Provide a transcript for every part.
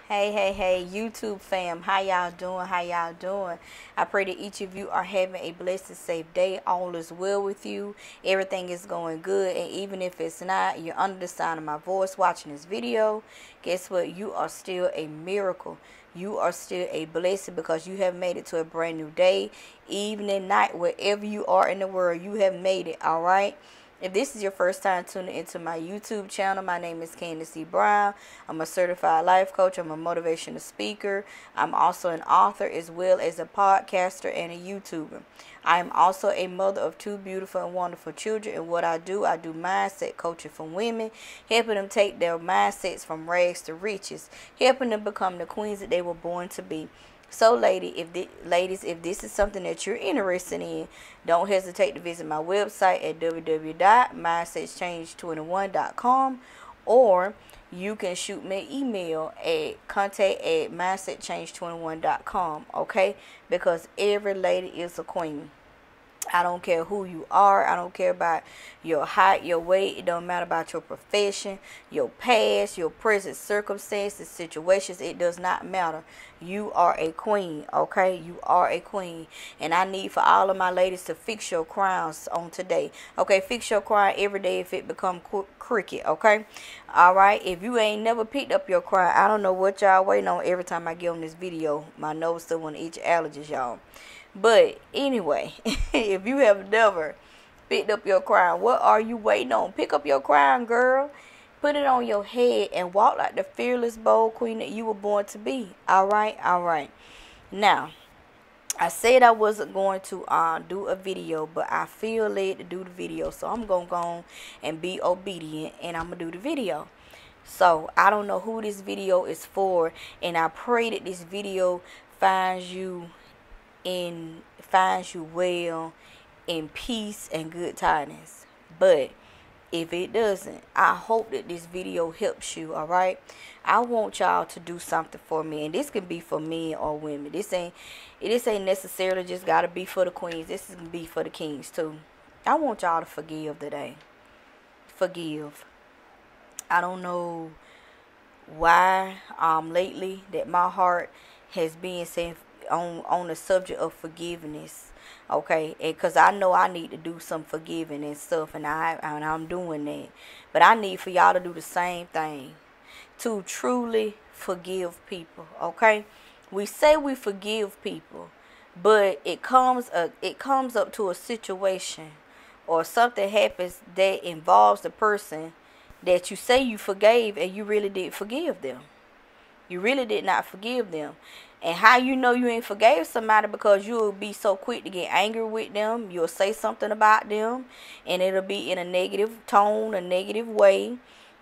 Hey, YouTube fam, how y'all doing? I pray that each of you are having a blessed and safe day. All is well with you. Everything is going good. And even if it's not, you're under the sound of my voice watching this video. Guess what? You are still a miracle. You are still a blessing because you have made it to a brand new day, evening, night, wherever you are in the world. You have made it, all right? If this is your first time tuning into my YouTube channel, my name is Candace C. Brown. I'm a certified life coach. I'm a motivational speaker. I'm also an author as well as a podcaster and a YouTuber. I am also a mother of two beautiful and wonderful children. And what I do mindset coaching for women, helping them take their mindsets from rags to riches, helping them become the queens that they were born to be. So, ladies, if this is something that you're interested in, don't hesitate to visit my website at www.mindsetchange21.com, or you can shoot me an email at contact@mindsetchange21.com, okay? Because every lady is a queen. I don't care who you are. I don't care about your height, your weight. It don't matter about your profession, your past, your present circumstances, situations. It does not matter. You are a queen, okay? You are a queen. And I need for all of my ladies to fix your crowns on today. Okay, fix your crown every day if it become crooked, okay? All right, if you ain't never picked up your crown, I don't know what y'all waiting on every time I get on this video. My nose still want to itch allergies, y'all. But anyway, if you have never picked up your crown, what are you waiting on? Pick up your crown, girl. Put it on your head and walk like the fearless, bold queen that you were born to be. All right. Now, I said I wasn't going to do a video, but I feel led to do the video. So I'm going to go on and be obedient, and I'm going to do the video. So I don't know who this video is for, and I pray that this video finds you well in peace and good tidings. But if it doesn't, I hope that this video helps you. All right, I want y'all to do something for me, and this can be for men or women. This ain't necessarily just gotta be for the queens. This is gonna be for the kings too. I want y'all to forgive today. Forgive. I don't know why lately that my heart has been saying on the subject of forgiveness, okay? And because I know I need to do some forgiving and stuff, and I'm doing that. But I need for y'all to do the same thing, to truly forgive people, okay? We say we forgive people, but it comes up to a situation or something happens that involves the person that you say you forgave, and you really did forgive them. You really did not forgive them. And how you know you ain't forgave somebody? Because you'll be so quick to get angry with them. You'll say something about them, and it'll be in a negative tone, a negative way.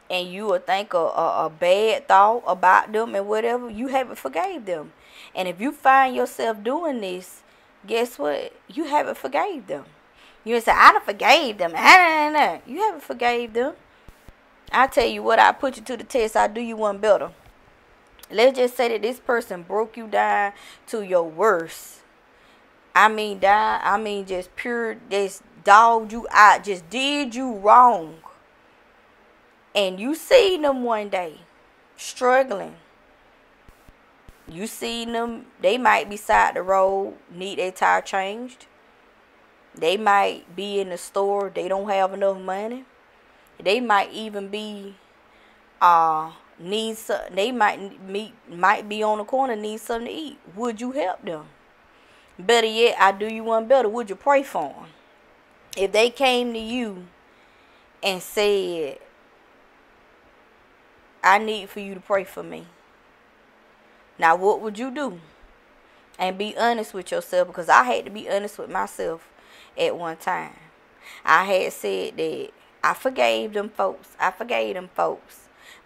And you will think a bad thought about them and whatever. You haven't forgave them. And if you find yourself doing this, guess what? You haven't forgave them. You say, I done forgave them. You haven't forgave them. I tell you what, I put you to the test. I do you one better. Let's just say that this person broke you down to your worst. I mean, just pure, just dogged you out, just did you wrong. And you see them one day struggling. You see them, they might be side the road, need their tire changed. They might be in the store, they don't have enough money. They might even be they might be on the corner, need something to eat. Would you help them? Better yet, I do you one better. Would you pray for them? If they came to you and said, I need for you to pray for me, now what would you do? And be honest with yourself, because I had to be honest with myself at one time. I had said that I forgave them folks.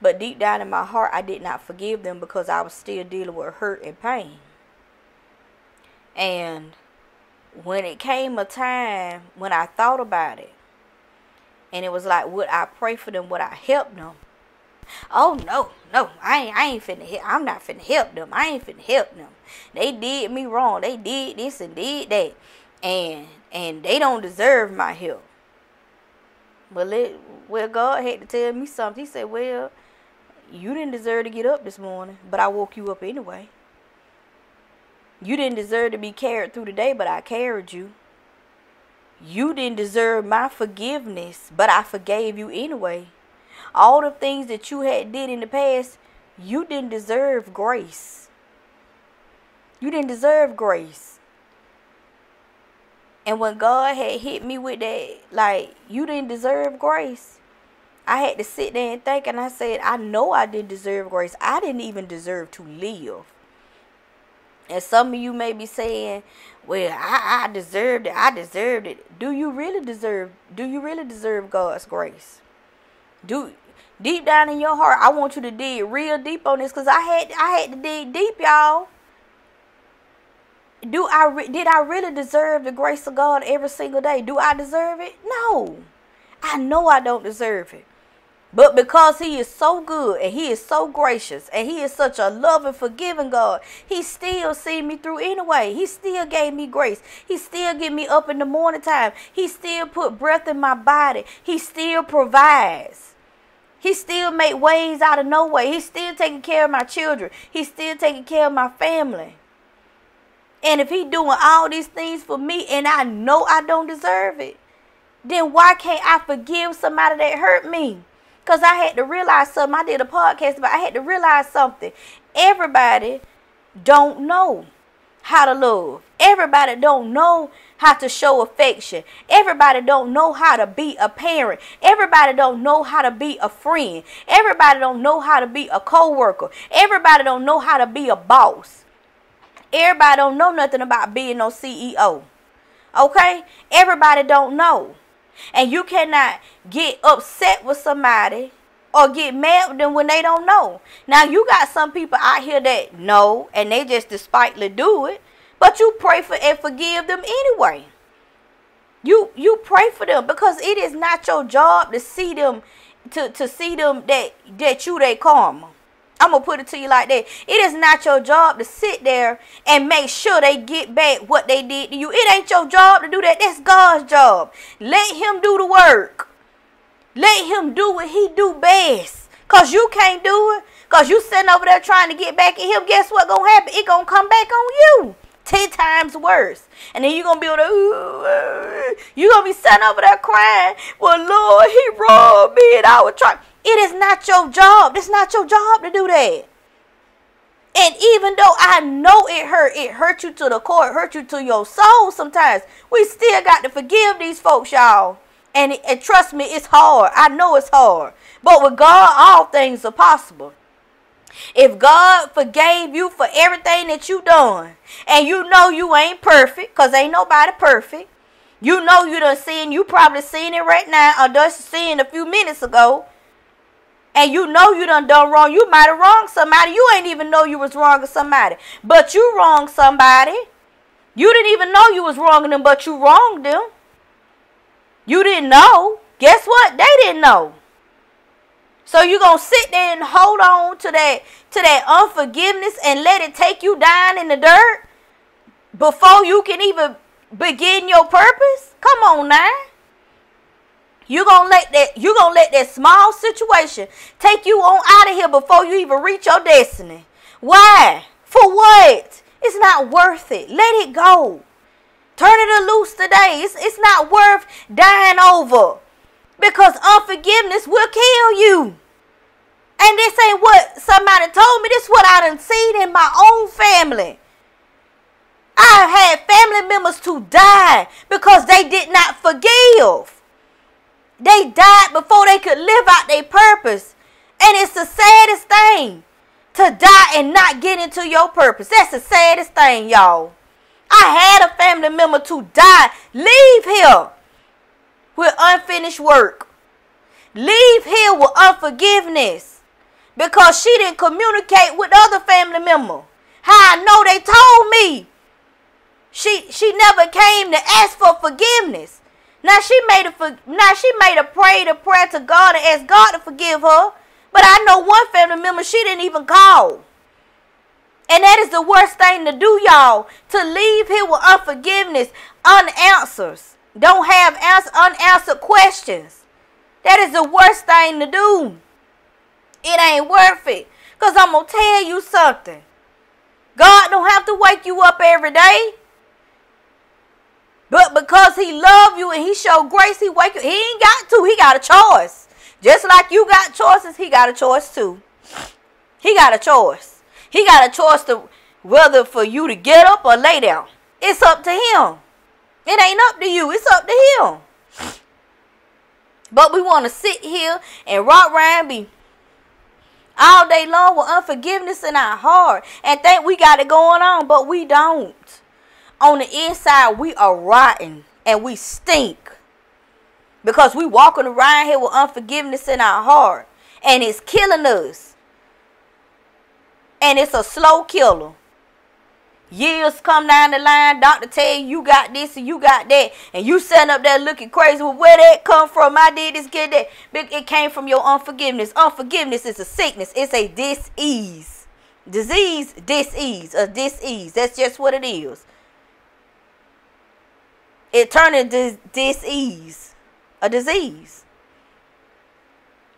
But deep down in my heart, I did not forgive them because I was still dealing with hurt and pain. And when it came a time when I thought about it, and it was like, would I pray for them? Would I help them? Oh, no, I ain't finna help. I'm not finna help them. I ain't finna help them. They did me wrong. They did this and did that. And they don't deserve my help. Well, God had to tell me something. He said, well, you didn't deserve to get up this morning, but I woke you up anyway. You didn't deserve to be carried through the day, but I carried you. You didn't deserve my forgiveness, but I forgave you anyway. All the things that you had did in the past, you didn't deserve grace. You didn't deserve grace. And when God had hit me with that, like, you didn't deserve grace, I had to sit there and think, and I said, I know I didn't deserve grace. I didn't even deserve to live. And some of you may be saying, well, I deserved it. I deserved it. Do you really deserve God's grace? Deep down in your heart, I want you to dig real deep on this, because I had to dig deep, y'all. Did I really deserve the grace of God every single day? Do I deserve it? No. I know I don't deserve it. But because he is so good and he is so gracious and he is such a loving, forgiving God, he still see me through anyway. He still gave me grace. He still get me up in the morning time. He still put breath in my body. He still provides. He still make ways out of no way. He's still taking care of my children. He's still taking care of my family. And if he doing all these things for me and I know I don't deserve it, then why can't I forgive somebody that hurt me? Because I had to realize something. I did a podcast, but I had to realize something. Everybody don't know how to love. Everybody don't know how to show affection. Everybody don't know how to be a parent. Everybody don't know how to be a friend. Everybody don't know how to be a co-worker. Everybody don't know how to be a boss. Everybody don't know nothing about being no CEO. Okay? Everybody don't know. And you cannot get upset with somebody or get mad with them when they don't know. Now, you got some people out here that know and they just despitefully do it. But you pray for and forgive them anyway. You pray for them because it is not your job to see them to see them that you they karma. I'm going to put it to you like that. It is not your job to sit there and make sure they get back what they did to you. It ain't your job to do that. That's God's job. Let him do the work. Let him do what he do best. Because you can't do it. Because you sitting over there trying to get back at him. Guess what going to happen? It going to come back on you. 10 times worse. And then you're going to be able to, you're going to be sitting over there crying. Well, Lord, he robbed me and I was trying. It is not your job. It's not your job to do that. And even though I know it hurt you to the core, it hurt you to your soul sometimes, we still got to forgive these folks, y'all. And trust me, it's hard. I know it's hard. But with God, all things are possible. If God forgave you for everything that you done, and you know you ain't perfect, because ain't nobody perfect. You know you done seen, you probably seen it right now, or just seen a few minutes ago. And you know you done wrong. You might have wronged somebody. You ain't even know you was wronging somebody. But you wronged somebody. You didn't even know you was wronging them, but you wronged them. You didn't know. Guess what? They didn't know. So you going to sit there and hold on to that unforgiveness and let it take you down in the dirt before you can even begin your purpose? Come on now. You're gonna let that small situation take you on out of here before you even reach your destiny. Why? For what? It's not worth it. Let it go. Turn it loose today. It's not worth dying over. Because unforgiveness will kill you. And this ain't what somebody told me. This is what I done seen in my own family. I had family members to die because they did not forgive. They died before they could live out their purpose. And it's the saddest thing to die and not get into your purpose. That's the saddest thing, y'all. I had a family member to die. Leave here with unfinished work. Leave here with unforgiveness. Because she didn't communicate with other family members. How I know they told me. She never came to ask for forgiveness. Now she made a prayer to God and asked God to forgive her. But I know one family member she didn't even call. And that is the worst thing to do, y'all. To leave here with unforgiveness, unanswered. Don't have unanswered questions. That is the worst thing to do. It ain't worth it. Because I'm going to tell you something. God don't have to wake you up every day. But because he love you and he show grace, he wake you. He ain't got to. He got a choice. Just like you got choices, he got a choice too. He got a choice. He got a choice to whether for you to get up or lay down. It's up to him. It ain't up to you. It's up to him. But we want to sit here and rock around, be all day long with unforgiveness in our heart and think we got it going on, but we don't. On the inside, we are rotten and we stink because we walking around here with unforgiveness in our heart and it's killing us. And it's a slow killer. Years come down the line, doctor tell you got this and you got that, and you sitting up there looking crazy. Well, where that come from? I did this, get that. It came from your unforgiveness. Unforgiveness is a sickness. It's a dis-ease. Disease, dis-ease. A dis-ease. That's just what it is. It turned into dis-ease. A disease.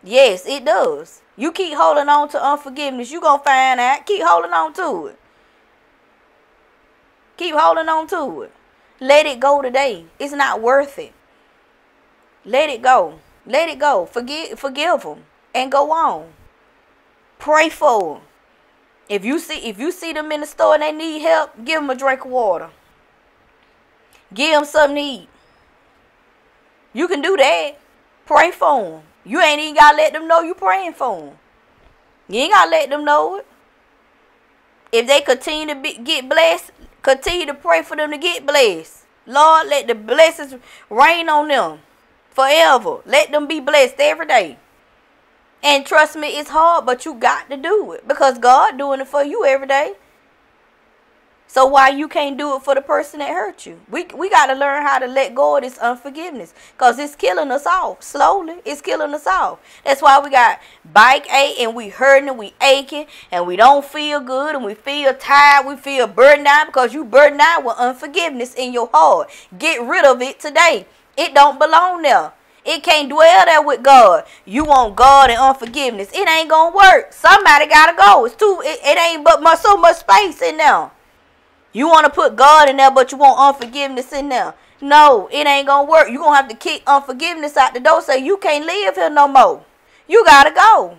Yes, it does. You keep holding on to unforgiveness, you're going to find out. Keep holding on to it. Keep holding on to it. Let it go today. It's not worth it. Let it go. Let it go. Forgive them and go on. Pray for them. If you see them in the store and they need help, give them a drink of water. Give them something to eat. You can do that. Pray for them. You ain't even got to let them know you praying for them. You ain't got to let them know it. If they continue to get blessed, continue to pray for them to get blessed. Lord, let the blessings rain on them forever. Let them be blessed every day. And trust me, it's hard, but you got to do it because God doing it for you every day. So why you can't do it for the person that hurt you? We got to learn how to let go of this unforgiveness because it's killing us off. Slowly, it's killing us off. That's why we got backache and we hurting and we aching and we don't feel good and we feel tired. We feel burdened out because you burdened out with unforgiveness in your heart. Get rid of it today. It don't belong there. It can't dwell there with God. You want God and unforgiveness. It ain't going to work. Somebody got to go. It ain't but so much space in there. You want to put God in there, but you want unforgiveness in there. No, it ain't going to work. You're going to have to kick unforgiveness out the door. Say, you can't live here no more. You got to go.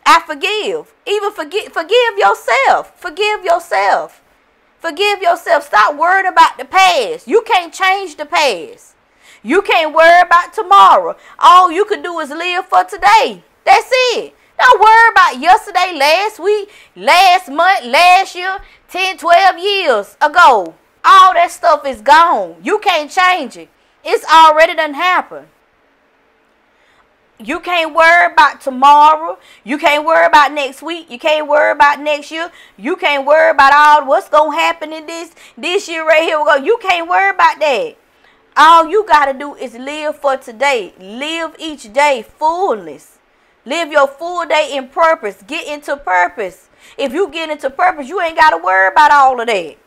I forgive. Even forgive yourself. Forgive yourself. Forgive yourself. Stop worrying about the past. You can't change the past. You can't worry about tomorrow. All you can do is live for today. That's it. Don't worry about yesterday, last week, last month, last year, 10, 12 years ago. All that stuff is gone. You can't change it. It's already done happened. You can't worry about tomorrow. You can't worry about next week. You can't worry about next year. You can't worry about all what's going to happen in this year right here. You can't worry about that. All you got to do is live for today. Live each day fullness. Live your full day in purpose. Get into purpose. If you get into purpose, you ain't got to worry about all of that.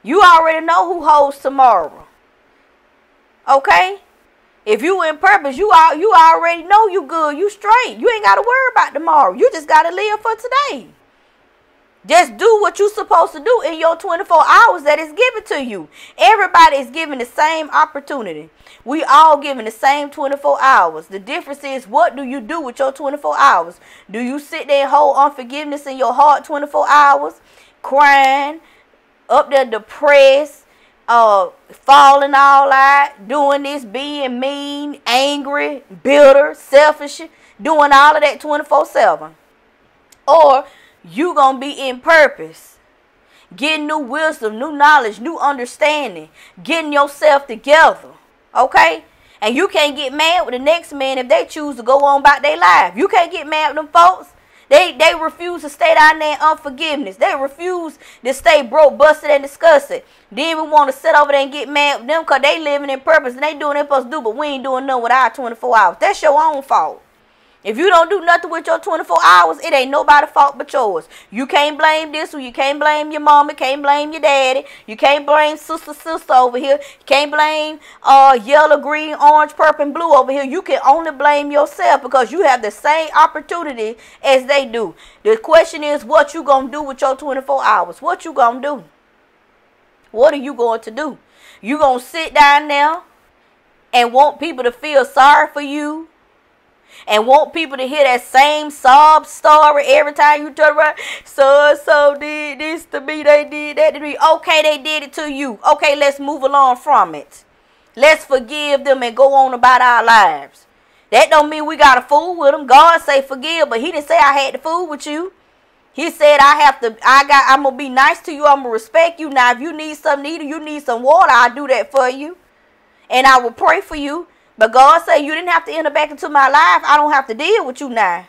You already know who holds tomorrow. Okay? If you in purpose, you already know you good. You straight. You ain't got to worry about tomorrow. You just got to live for today. Just do what you're supposed to do in your 24 hours that is given to you. Everybody is given the same opportunity. We all given the same 24 hours. The difference is, what do you do with your 24 hours? Do you sit there and hold unforgiveness in your heart 24 hours? Crying, up there depressed, falling all out, doing this, being mean, angry, bitter, selfish, doing all of that 24/7. Or you going to be in purpose, getting new wisdom, new knowledge, new understanding, getting yourself together, okay? And you can't get mad with the next man if they choose to go on about their life. You can't get mad with them folks. They refuse to stay down there in unforgiveness. They refuse to stay broke, busted, and disgusted. Then we want to sit over there and get mad with them because they living in purpose and they doing what they're supposed to do, but we ain't doing nothing with our 24 hours. That's your own fault. If you don't do nothing with your 24 hours, it ain't nobody's fault but yours. You can't blame this one. You can't blame your mama. Can't blame your daddy. You can't blame sister over here. You can't blame yellow, green, orange, purple, and blue over here. You can only blame yourself because you have the same opportunity as they do. The question is, what you going to do with your 24 hours? What you going to do? What are you going to do? You going to sit down there and want people to feel sorry for you? And want people to hear that same sob story every time you turn around? So did this to me, they did that to me. Okay, they did it to you. Okay, let's move along from it. Let's forgive them and go on about our lives. That don't mean we got to fool with them. God say forgive, but he didn't say I had to fool with you. He said I'm going to be nice to you. I'm going to respect you. Now, if you need you need some water, I'll do that for you. And I will pray for you. But God said you didn't have to enter back into my life. I don't have to deal with you now.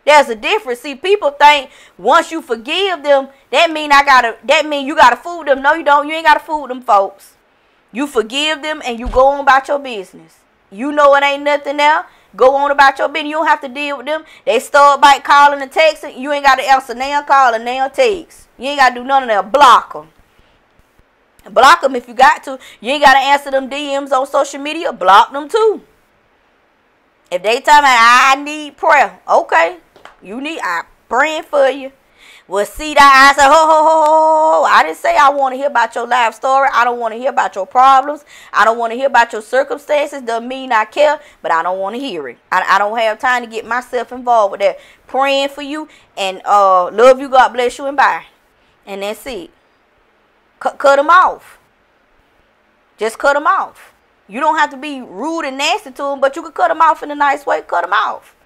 There's a difference. See, people think once you forgive them, that mean you gotta fool them. No, you don't. You ain't gotta fool them folks. You forgive them and you go on about your business. You know it ain't nothing now. Go on about your business. You don't have to deal with them. They start by calling and texting. You ain't gotta answer now call and now text. You ain't gotta do none of that. Block them. Block them if you got to. You ain't got to answer them DMs on social media. Block them too. If they tell me I need prayer, okay. I'm praying for you. Well, see that I said, ho. I didn't say I want to hear about your life story. I don't want to hear about your problems. I don't want to hear about your circumstances. Doesn't mean I care, but I don't want to hear it. I don't have time to get myself involved with that. Praying for you and love you. God bless you and bye. And that's it. Cut them off. Just cut them off. You don't have to be rude and nasty to them, but you can cut them off in a nice way. Cut them off.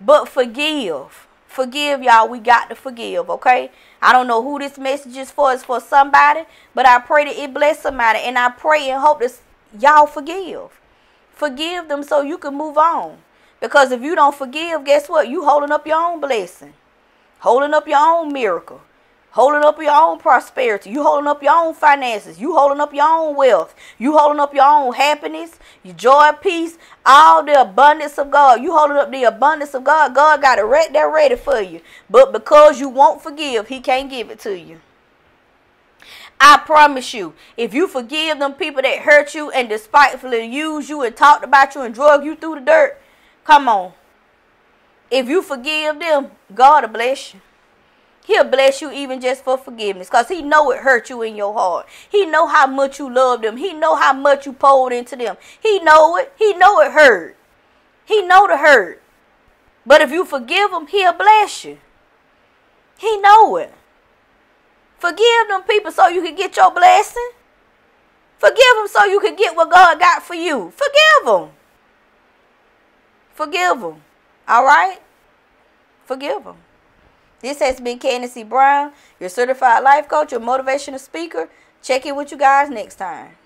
But forgive. Forgive, y'all. We got to forgive, okay? I don't know who this message is for. It's for somebody, but I pray that it bless somebody. And I pray and hope that y'all forgive. Forgive them so you can move on. Because if you don't forgive, guess what? You holding up your own blessing. Holding up your own miracle. Holding up your own prosperity. You holding up your own finances. You holding up your own wealth. You holding up your own happiness, your joy, peace, all the abundance of God. You holding up the abundance of God. God got it right there ready for you. But because you won't forgive, he can't give it to you. I promise you, if you forgive them people that hurt you and despitefully used you and talked about you and drug you through the dirt, come on. If you forgive them, God will bless you. He'll bless you even just for forgiveness because he know it hurt you in your heart. He know how much you love them. He know how much you poured into them. He know it. He know it hurt. He know the hurt. But if you forgive him, he'll bless you. He know it. Forgive them people so you can get your blessing. Forgive them so you can get what God got for you. Forgive them. Forgive them. All right? Forgive them. This has been Candace C. Brown, your certified life coach, your motivational speaker. Check in with you guys next time.